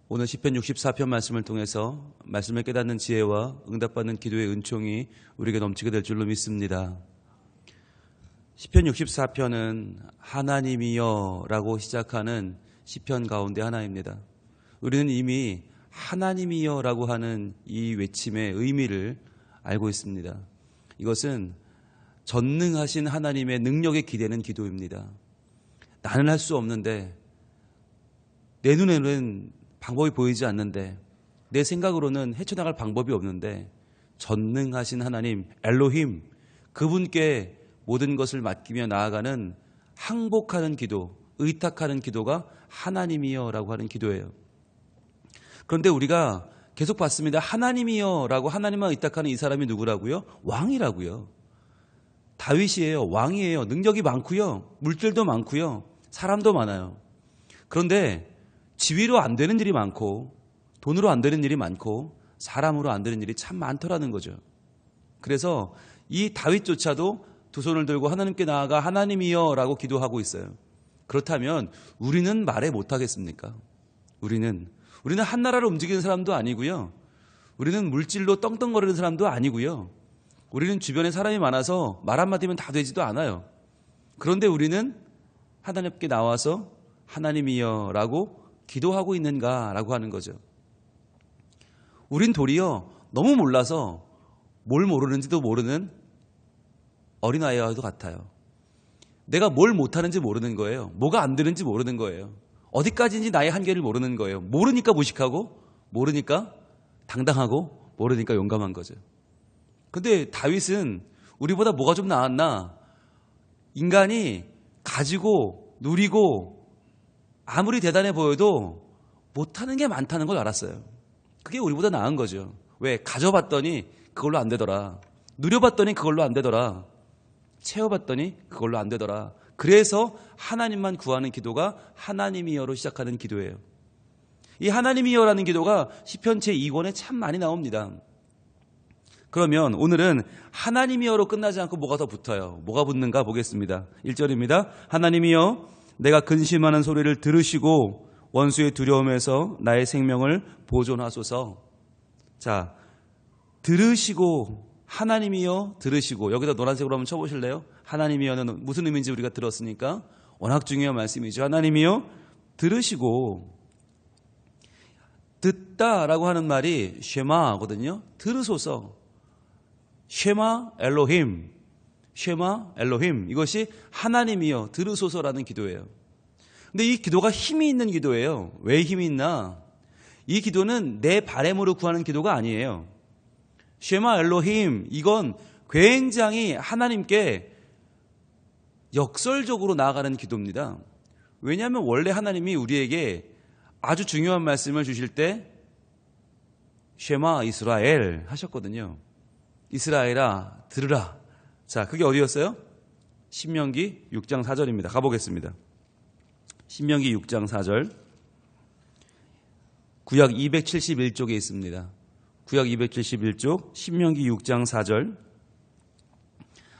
오늘 시편 64편 말씀을 통해서 말씀을 깨닫는 지혜와 응답받는 기도의 은총이 우리에게 넘치게 될 줄로 믿습니다. 시편 64편은 하나님이여 라고 시작하는 시편 가운데 하나입니다. 우리는 이미 하나님이여 라고 하는 이 외침의 의미를 알고 있습니다. 이것은 전능하신 하나님의 능력에 기대는 기도입니다. 나는 할 수 없는데, 내 눈에는 방법이 보이지 않는데, 내 생각으로는 헤쳐나갈 방법이 없는데 전능하신 하나님 엘로힘, 그분께 모든 것을 맡기며 나아가는 항복하는 기도, 의탁하는 기도가 하나님이여 라고 하는 기도예요. 그런데 우리가 계속 봤습니다. 하나님이여 라고 하나님만 의탁하는 이 사람이 누구라고요? 왕이라고요. 다윗이에요. 왕이에요. 능력이 많고요, 물질도 많고요, 사람도 많아요. 그런데 지위로 안 되는 일이 많고, 돈으로 안 되는 일이 많고, 사람으로 안 되는 일이 참 많더라는 거죠. 그래서 이 다윗조차도 두 손을 들고 하나님께 나아가 하나님이여 라고 기도하고 있어요. 그렇다면 우리는 말해 못하겠습니까? 우리는 한 나라를 움직이는 사람도 아니고요, 우리는 물질로 떵떵거리는 사람도 아니고요, 우리는 주변에 사람이 많아서 말 한마디면 다 되지도 않아요. 그런데 우리는 하나님께 나와서 하나님이여 라고 기도하고 있는가라고 하는 거죠. 우린 도리어 너무 몰라서 뭘 모르는지도 모르는 어린아이와도 같아요. 내가 뭘 못하는지 모르는 거예요. 뭐가 안 되는지 모르는 거예요. 어디까지인지 나의 한계를 모르는 거예요. 모르니까 무식하고, 모르니까 당당하고, 모르니까 용감한 거죠. 근데 다윗은 우리보다 뭐가 좀 나았나? 인간이 가지고 누리고 아무리 대단해 보여도 못하는 게 많다는 걸 알았어요. 그게 우리보다 나은 거죠. 왜? 가져봤더니 그걸로 안 되더라. 누려봤더니 그걸로 안 되더라. 채워봤더니 그걸로 안 되더라. 그래서 하나님만 구하는 기도가 하나님이여로 시작하는 기도예요. 이 하나님이여라는 기도가 시편 제2권에 참 많이 나옵니다. 그러면 오늘은 하나님이여로 끝나지 않고 뭐가 더 붙어요? 뭐가 붙는가 보겠습니다. 1절입니다. 하나님이여, 내가 근심하는 소리를 들으시고 원수의 두려움에서 나의 생명을 보존하소서. 자, 들으시고, 하나님이여 들으시고, 여기다 노란색으로 한번 쳐보실래요? 하나님이여는 무슨 의미인지 우리가 들었으니까 워낙 중요한 말씀이죠. 하나님이여 들으시고, 듣다라고 하는 말이 쉐마거든요. 들으소서. 쉐마 엘로힘, 쉐마 엘로힘, 이것이 하나님이여 들으소서라는 기도예요. 근데 이 기도가 힘이 있는 기도예요. 왜 힘이 있나? 이 기도는 내 바램으로 구하는 기도가 아니에요. 쉐마 엘로힘, 이건 굉장히 하나님께 역설적으로 나아가는 기도입니다. 왜냐하면 원래 하나님이 우리에게 아주 중요한 말씀을 주실 때 쉐마 이스라엘 하셨거든요. 이스라엘아 들으라. 자, 그게 어디였어요? 신명기 6장 4절입니다. 가보겠습니다. 신명기 6장 4절. 구약 271쪽에 있습니다. 구약 271쪽 신명기 6장 4절.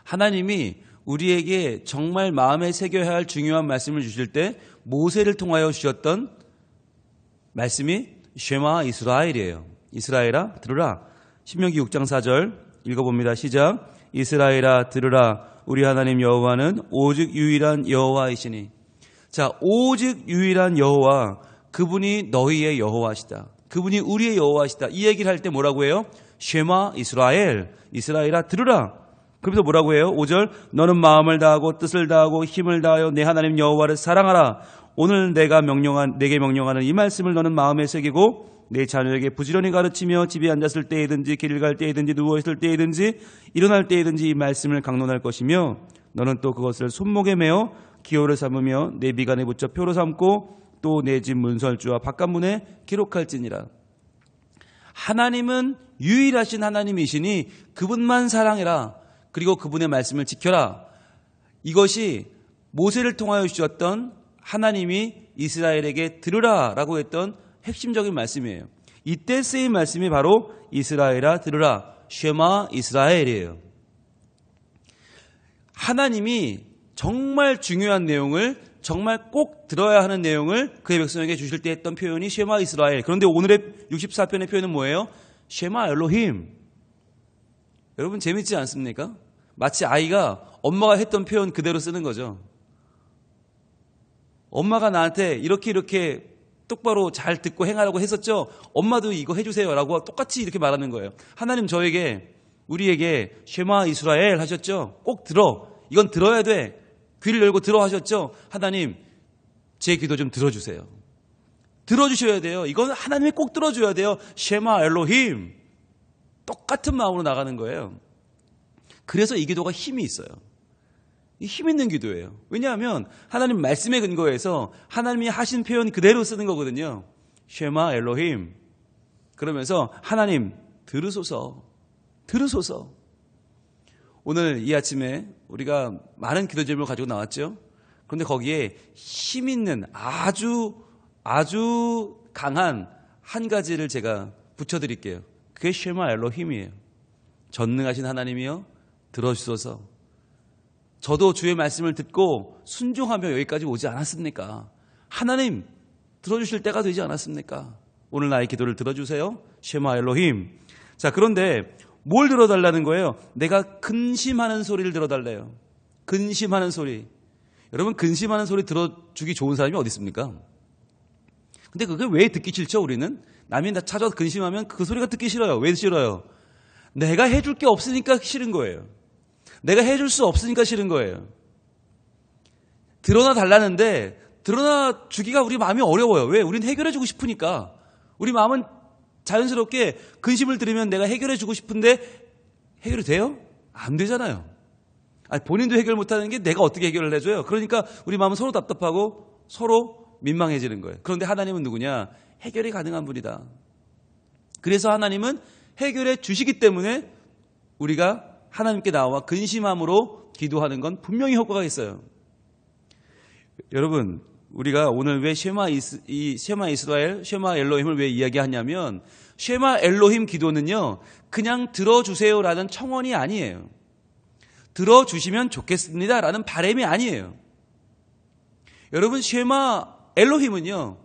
하나님이 우리에게 정말 마음에 새겨야 할 중요한 말씀을 주실 때 모세를 통하여 주셨던 말씀이 쉐마 이스라엘이에요. 이스라엘아 들으라. 신명기 6장 4절 읽어봅니다. 시작. 이스라엘아 들으라. 우리 하나님 여호와는 오직 유일한 여호와이시니. 자, 오직 유일한 여호와, 그분이 너희의 여호와시다. 그분이 우리의 여호와시다. 이 얘기를 할 때 뭐라고 해요? 쉐마 이스라엘, 이스라엘아 들으라. 그러면서 뭐라고 해요? 5절. 너는 마음을 다하고 뜻을 다하고 힘을 다하여 내 하나님 여호와를 사랑하라. 오늘 내게 명령하는 이 말씀을 너는 마음에 새기고 내 자녀에게 부지런히 가르치며 집에 앉았을 때이든지 길을 갈 때이든지 누워있을 때이든지 일어날 때이든지 이 말씀을 강론할 것이며 너는 또 그것을 손목에 매어 기호를 삼으며 내 미간에 붙여 표로 삼고 또 내 집 문설주와 바깥문에 기록할지니라. 하나님은 유일하신 하나님이시니 그분만 사랑해라. 그리고 그분의 말씀을 지켜라. 이것이 모세를 통하여 주셨던 하나님이 이스라엘에게 들으라라고 했던 핵심적인 말씀이에요. 이때 쓰인 말씀이 바로 이스라엘아 들으라, 쉐마 이스라엘이에요. 하나님이 정말 중요한 내용을 정말 꼭 들어야 하는 내용을 그의 백성에게 주실 때 했던 표현이 쉐마 이스라엘. 그런데 오늘의 64편의 표현은 뭐예요? 쉐마 엘로힘. 여러분 재밌지 않습니까? 마치 아이가 엄마가 했던 표현 그대로 쓰는 거죠. 엄마가 나한테 이렇게 똑바로 잘 듣고 행하라고 했었죠. 엄마도 이거 해주세요 라고 똑같이 이렇게 말하는 거예요. 하나님 우리에게 쉐마 이스라엘 하셨죠. 꼭 들어. 이건 들어야 돼. 귀를 열고 들어 하셨죠. 하나님 제 기도 좀 들어주세요. 들어주셔야 돼요. 이건 하나님이 꼭 들어줘야 돼요. 쉐마 엘로힘. 똑같은 마음으로 나가는 거예요. 그래서 이 기도가 힘이 있어요. 힘 있는 기도예요. 왜냐하면 하나님 말씀에 근거해서 하나님이 하신 표현 그대로 쓰는 거거든요. 쉐마 엘로힘. 그러면서 하나님 들으소서. 오늘 이 아침에 우리가 많은 기도 제목을 가지고 나왔죠. 그런데 거기에 힘 있는 아주 강한 한 가지를 제가 붙여드릴게요. 그게 쉐마 엘로힘이에요. 전능하신 하나님이여 들어주소서. 저도 주의 말씀을 듣고 순종하며 여기까지 오지 않았습니까? 하나님 들어주실 때가 되지 않았습니까? 오늘 나의 기도를 들어주세요. 쉐마 엘로힘. 자, 그런데 뭘 들어달라는 거예요? 내가 근심하는 소리를 들어달래요. 근심하는 소리. 여러분 근심하는 소리 들어주기 좋은 사람이 어디 있습니까? 근데 그게 왜 듣기 싫죠? 우리는 남이 나 찾아서 근심하면 그 소리가 듣기 싫어요. 왜 싫어요? 내가 해줄 게 없으니까 싫은 거예요. 내가 해줄 수 없으니까 싫은 거예요. 드러나 달라는데 드러나 주기가 우리 마음이 어려워요. 왜? 우리는 해결해 주고 싶으니까. 우리 마음은 자연스럽게 근심을 들으면 내가 해결해 주고 싶은데 해결이 돼요? 안 되잖아요. 본인도 해결 못하는 게 내가 어떻게 해결을 해줘요? 그러니까 우리 마음은 서로 답답하고 서로 민망해지는 거예요. 그런데 하나님은 누구냐? 해결이 가능한 분이다. 그래서 하나님은 해결해 주시기 때문에 우리가 하나님께 나와 근심함으로 기도하는 건 분명히 효과가 있어요. 여러분, 우리가 오늘 왜 쉐마 이스라엘, 쉐마 엘로힘을 왜 이야기하냐면 쉐마 엘로힘 기도는요, 그냥 들어주세요라는 청원이 아니에요. 들어주시면 좋겠습니다라는 바람이 아니에요. 여러분, 쉐마 엘로힘은요,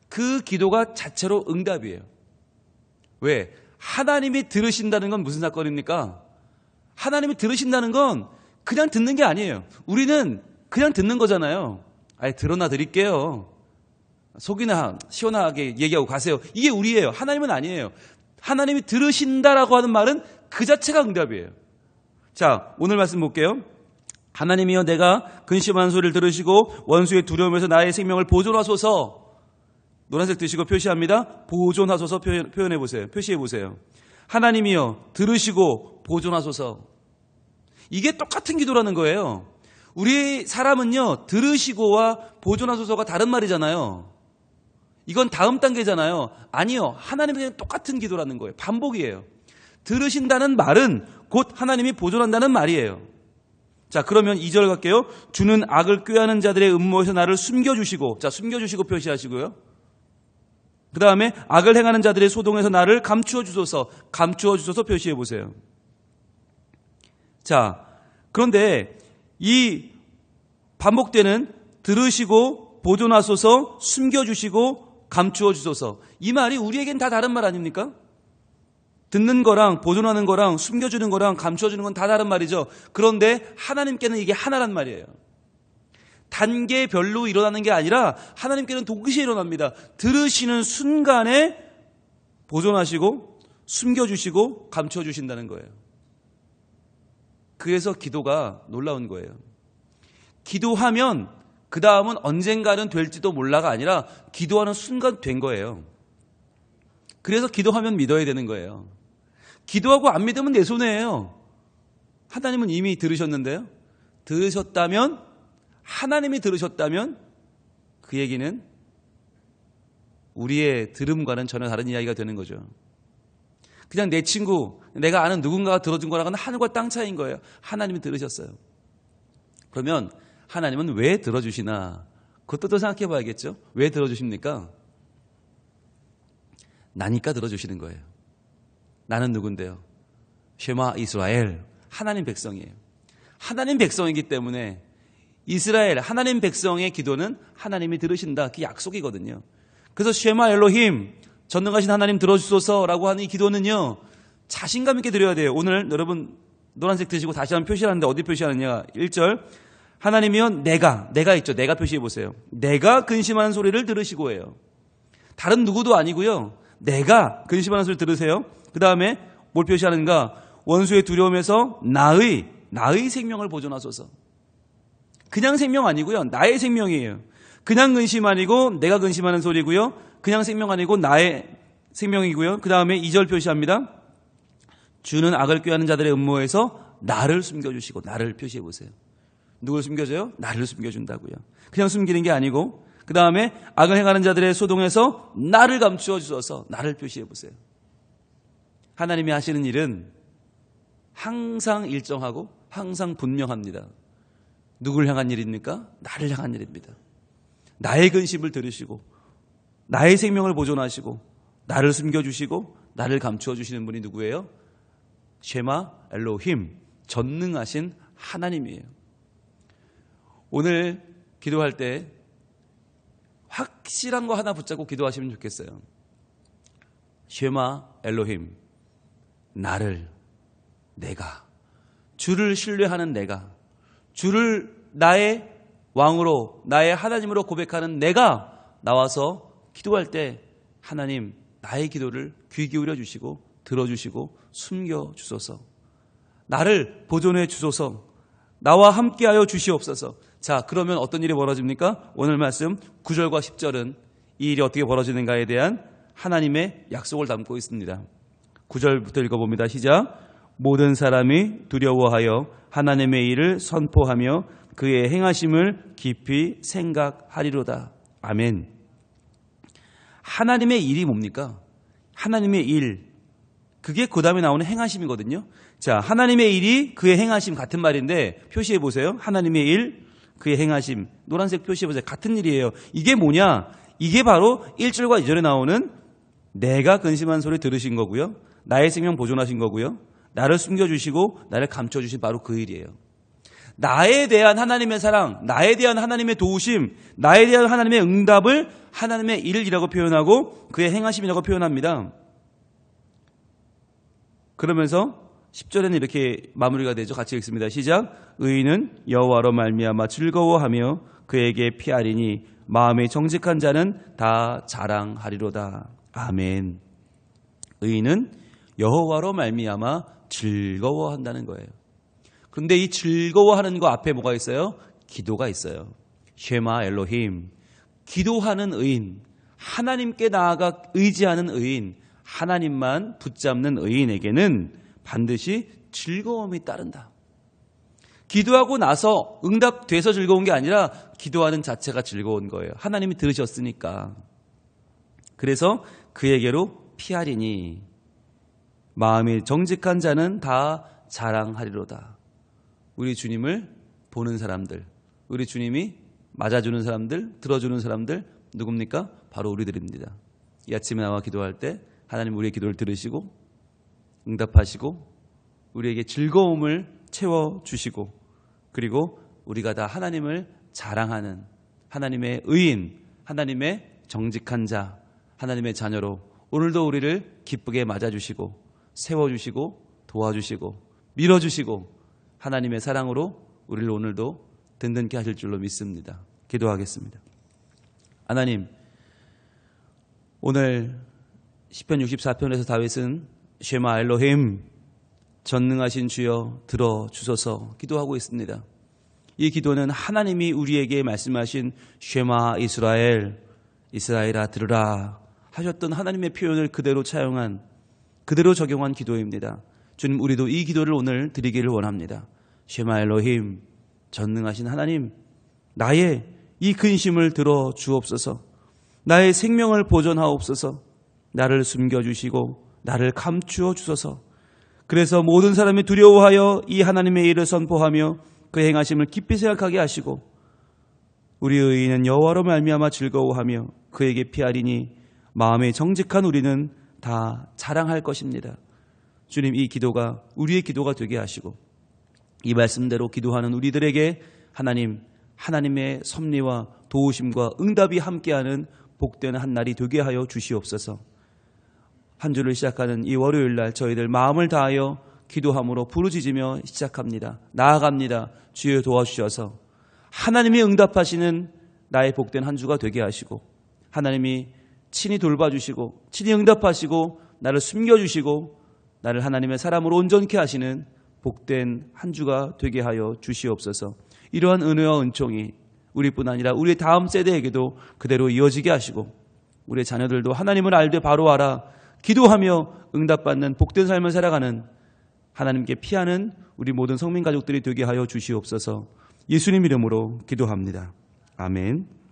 그 기도가 자체로 응답이에요. 왜? 하나님이 들으신다는 건 무슨 사건입니까? 하나님이 들으신다는 건 그냥 듣는 게 아니에요. 우리는 그냥 듣는 거잖아요. 드러나 드릴게요. 속이나 시원하게 얘기하고 가세요. 이게 우리예요. 하나님은 아니에요. 하나님이 들으신다라고 하는 말은 그 자체가 응답이에요. 자, 오늘 말씀 볼게요. 하나님이여 내가 근심하는 소리를 들으시고 원수의 두려움에서 나의 생명을 보존하소서. 노란색 드시고 표시합니다. 보존하소서 표현해 보세요. 표시해 보세요. 하나님이여 들으시고 보존하소서. 이게 똑같은 기도라는 거예요. 우리 사람은요, 들으시고와 보존하소서가 다른 말이잖아요. 이건 다음 단계잖아요. 아니요. 하나님은 그냥 똑같은 기도라는 거예요. 반복이에요. 들으신다는 말은 곧 하나님이 보존한다는 말이에요. 자, 그러면 2절 갈게요. 주는 악을 꾀하는 자들의 음모에서 나를 숨겨주시고, 자, 숨겨주시고 표시하시고요. 그 다음에 악을 행하는 자들의 소동에서 나를 감추어 주소서 표시해 보세요. 자, 그런데 이 반복되는 들으시고 보존하소서, 숨겨주시고 감추어 주소서, 이 말이 우리에겐 다 다른 말 아닙니까? 듣는 거랑 보존하는 거랑 숨겨주는 거랑 감추어주는 건 다 다른 말이죠. 그런데 하나님께는 이게 하나란 말이에요. 단계별로 일어나는 게 아니라 하나님께는 동시에 일어납니다. 들으시는 순간에 보존하시고 숨겨주시고 감춰주신다는 거예요. 그래서 기도가 놀라운 거예요. 기도하면 그 다음은 언젠가는 될지도 몰라가 아니라 기도하는 순간 된 거예요. 그래서 기도하면 믿어야 되는 거예요. 기도하고 안 믿으면 내 손해예요. 하나님은 이미 들으셨는데요. 들으셨다면, 하나님이 들으셨다면 그 얘기는 우리의 들음과는 전혀 다른 이야기가 되는 거죠. 그냥 내 친구, 내가 아는 누군가가 들어준 거랑은 하늘과 땅 차이인 거예요. 하나님이 들으셨어요. 그러면 하나님은 왜 들어주시나? 그것도 더 생각해 봐야겠죠. 왜 들어주십니까? 나니까 들어주시는 거예요. 나는 누군데요? 쉐마 이스라엘, 하나님 백성이에요. 하나님 백성이기 때문에 이스라엘 하나님 백성의 기도는 하나님이 들으신다. 그 약속이거든요. 그래서 쉐마 엘로힘 전능하신 하나님 들어주소서라고 하는 이 기도는요, 자신감 있게 드려야 돼요. 오늘 여러분 노란색 드시고 다시 한번 표시하는데 어디 표시하느냐. 1절 하나님이여 내가 있죠. 내가 표시해 보세요. 내가 근심하는 소리를 들으시고예요. 다른 누구도 아니고요. 내가 근심하는 소리 들으세요. 그 다음에 뭘 표시하는가? 원수의 두려움에서 나의 생명을 보존하소서. 그냥 생명 아니고요. 나의 생명이에요. 그냥 근심 아니고 내가 근심하는 소리고요. 그냥 생명 아니고 나의 생명이고요. 그 다음에 2절 표시합니다. 주는 악을 꾀하는 자들의 음모에서 나를 숨겨주시고. 나를 표시해 보세요. 누굴 숨겨줘요? 나를 숨겨준다고요. 그냥 숨기는 게 아니고, 그 다음에 악을 행하는 자들의 소동에서 나를 감추어 주셔서. 나를 표시해 보세요. 하나님이 하시는 일은 항상 일정하고 항상 분명합니다. 누굴 향한 일입니까? 나를 향한 일입니다. 나의 근심을 들으시고 나의 생명을 보존하시고 나를 숨겨주시고 나를 감추어 주시는 분이 누구예요? 쉐마 엘로힘, 전능하신 하나님이에요. 오늘 기도할 때 확실한 거 하나 붙잡고 기도하시면 좋겠어요. 쉐마 엘로힘, 내가 주를 신뢰하는 내가, 주를 나의 왕으로, 나의 하나님으로 고백하는 내가 나와서 기도할 때 하나님 나의 기도를 귀 기울여 주시고 들어주시고 숨겨주소서. 나를 보존해 주소서. 나와 함께하여 주시옵소서. 자, 그러면 어떤 일이 벌어집니까? 오늘 말씀 9절과 10절은 이 일이 어떻게 벌어지는가에 대한 하나님의 약속을 담고 있습니다. 9절부터 읽어봅니다. 시작. 모든 사람이 두려워하여 하나님의 일을 선포하며 그의 행하심을 깊이 생각하리로다. 아멘. 하나님의 일이 뭡니까? 하나님의 일, 그게 그 다음에 나오는 행하심이거든요. 자, 하나님의 일이 그의 행하심, 같은 말인데 표시해 보세요. 하나님의 일, 그의 행하심. 노란색 표시해 보세요. 같은 일이에요. 이게 뭐냐? 이게 바로 1절과 2절에 나오는 내가 근심한 소리 들으신 거고요. 나의 생명 보존하신 거고요. 나를 숨겨주시고 나를 감춰주신 바로 그 일이에요. 나에 대한 하나님의 사랑, 나에 대한 하나님의 도우심, 나에 대한 하나님의 응답을 하나님의 일이라고 표현하고 그의 행하심이라고 표현합니다. 그러면서 10절에는 이렇게 마무리가 되죠. 같이 읽습니다. 시작. 의인은 여호와로 말미암아 즐거워하며 그에게 피하리니 마음이 정직한 자는 다 자랑하리로다. 아멘. 의인은 여호와로 말미암아 즐거워한다는 거예요. 그런데 이 즐거워하는 거 앞에 뭐가 있어요? 기도가 있어요. 쉐마 엘로힘, 기도하는 의인, 하나님께 나아가 의지하는 의인, 하나님만 붙잡는 의인에게는 반드시 즐거움이 따른다. 기도하고 나서 응답돼서 즐거운 게 아니라 기도하는 자체가 즐거운 거예요. 하나님이 들으셨으니까. 그래서 그에게로 피하리니 마음이 정직한 자는 다 자랑하리로다. 우리 주님을 보는 사람들, 우리 주님이 맞아주는 사람들, 들어주는 사람들 누굽니까? 바로 우리들입니다. 이 아침에 나와 기도할 때 하나님 우리의 기도를 들으시고 응답하시고 우리에게 즐거움을 채워주시고 그리고 우리가 다 하나님을 자랑하는 하나님의 의인, 하나님의 정직한 자, 하나님의 자녀로 오늘도 우리를 기쁘게 맞아주시고 세워주시고 도와주시고 밀어주시고 하나님의 사랑으로 우리를 오늘도 든든케 하실 줄로 믿습니다. 기도하겠습니다. 하나님, 오늘 시편 64편에서 다윗은 쉐마 엘로힘, 전능하신 주여 들어주소서 기도하고 있습니다. 이 기도는 하나님이 우리에게 말씀하신 쉐마 이스라엘, 이스라엘아 들으라 하셨던 하나님의 표현을 그대로 차용한, 그대로 적용한 기도입니다. 주님, 우리도 이 기도를 오늘 드리기를 원합니다. 쉐마 엘로힘, 전능하신 하나님, 나의 이 근심을 들어 주옵소서. 나의 생명을 보존하옵소서. 나를 숨겨주시고 나를 감추어 주소서. 그래서 모든 사람이 두려워하여 이 하나님의 일을 선포하며 그 행하심을 깊이 생각하게 하시고 우리 의인은 여호와로 말미암아 즐거워하며 그에게 피하리니 마음에 정직한 우리는 다 자랑할 것입니다. 주님, 이 기도가 우리의 기도가 되게 하시고 이 말씀대로 기도하는 우리들에게 하나님 하나님의 섭리와 도우심과 응답이 함께하는 복된 한 날이 되게 하여 주시옵소서. 한 주를 시작하는 이 월요일 날 저희들 마음을 다하여 기도함으로 부르짖으며 시작합니다. 나아갑니다. 주여 도와주셔서 하나님이 응답하시는 나의 복된 한 주가 되게 하시고, 하나님이 친히 돌봐주시고 친히 응답하시고 나를 숨겨주시고 나를 하나님의 사람으로 온전케 하시는 복된 한 주가 되게 하여 주시옵소서. 이러한 은혜와 은총이 우리뿐 아니라 우리 다음 세대에게도 그대로 이어지게 하시고, 우리의 자녀들도 하나님을 알되 바로 알아 기도하며 응답받는 복된 삶을 살아가는, 하나님께 피하는 우리 모든 성민 가족들이 되게 하여 주시옵소서. 예수님 이름으로 기도합니다. 아멘.